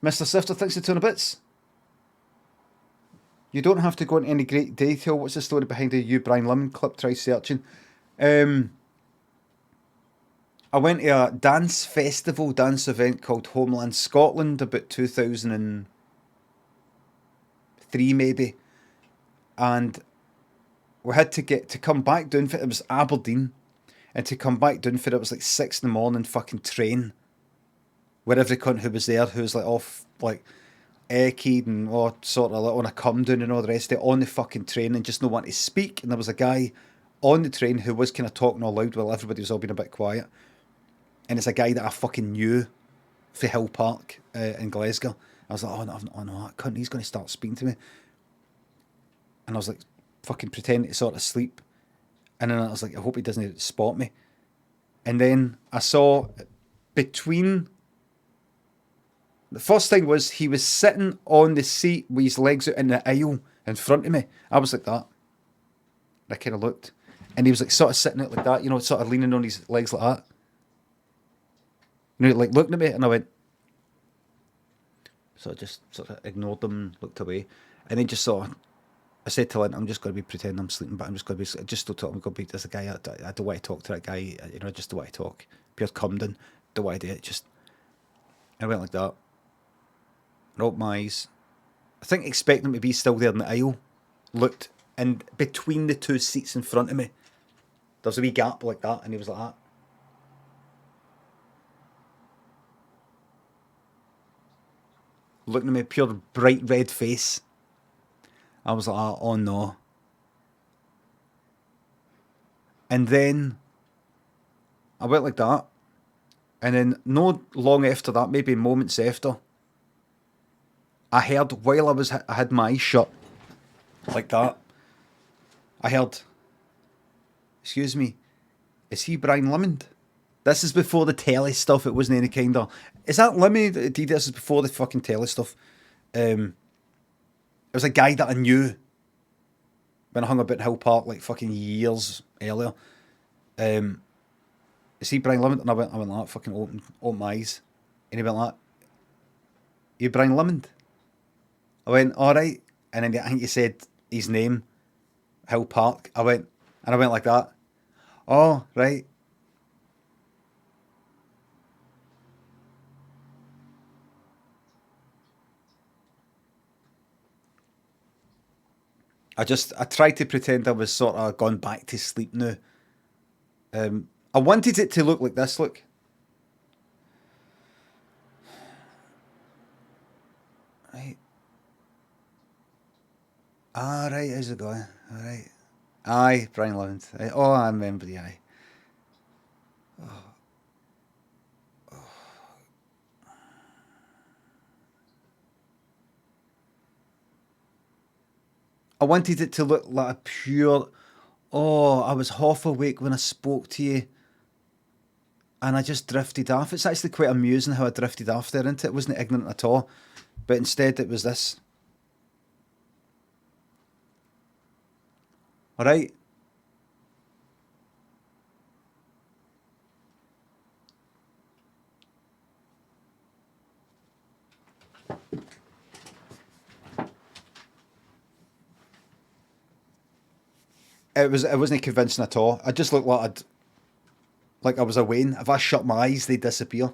Mr. Sifter thinks of 200 bits. You don't have to go into any great detail. What's the story behind the you Brian Limond clip? Try searching. I went to a dance event called Homeland Scotland about 2003 maybe, and we had to come back down for it. It was Aberdeen, and to come back down for it was like 6 in the morning fucking train, where every cunt who was there, who was like off like Echied and all sort of like on a come down and all the rest of it, on the fucking train and just no one to speak. And there was a guy on the train who was kind of talking all loud while everybody was all being a bit quiet. And it's a guy that I fucking knew for Hill Park in Glasgow. I was like, oh no, that cunt, he's going to start speaking to me. And I was like, fucking pretending to sort of sleep. And then I was like, I hope he doesn't spot me. And then I saw between... The first thing was he was sitting on the seat with his legs out in the aisle in front of me. I was like that. I kind of looked. And he was like sort of sitting out like that, you know, sort of leaning on his legs like that. You know, like looking at me, and I went... So I just sort of ignored him and looked away. And then just sort of... I said to Lynn, I'm just going to be pretending I'm sleeping, but I'm just going to be... I just told him, I'm going to be... There's a guy, I don't want to talk to that guy, you know, I just don't want to talk. Pure Cumden, don't want to do it, just... I went like that. Opened my eyes. I think expecting him to be still there in the aisle. Looked, and between the two seats in front of me, there's a wee gap like that, and he was like that. Looking at me, pure bright red face. I was like, oh no. And then I went like that, and then no long after that, maybe moments after, I heard, while I had my eyes shut, like that, I heard, excuse me, is he Brian Limond? This is before the telly stuff, it wasn't any kind of, is that Limond? This is before the fucking telly stuff. It was a guy that I knew when I hung about in Hill Park like fucking years earlier. Is he Brian Limond? And I went like that, fucking opened my eyes. And he went like that, you Brian Limond? I went, alright. And then I think he said his name, Hill Park. I went like that. Oh, right. I tried to pretend I was sort of gone back to sleep now. I wanted it to look like this, look. Right. Ah, right, how's it going? Alright. Aye, Brian Limond. Oh, I remember the aye. I wanted it to look like a pure... Oh, I was half awake when I spoke to you. And I just drifted off. It's actually quite amusing how I drifted off there, isn't it? It wasn't ignorant at all. But instead it was this. Alright? It wasn't convincing at all. I just looked like I was a Wayne. If I shut my eyes, they disappear.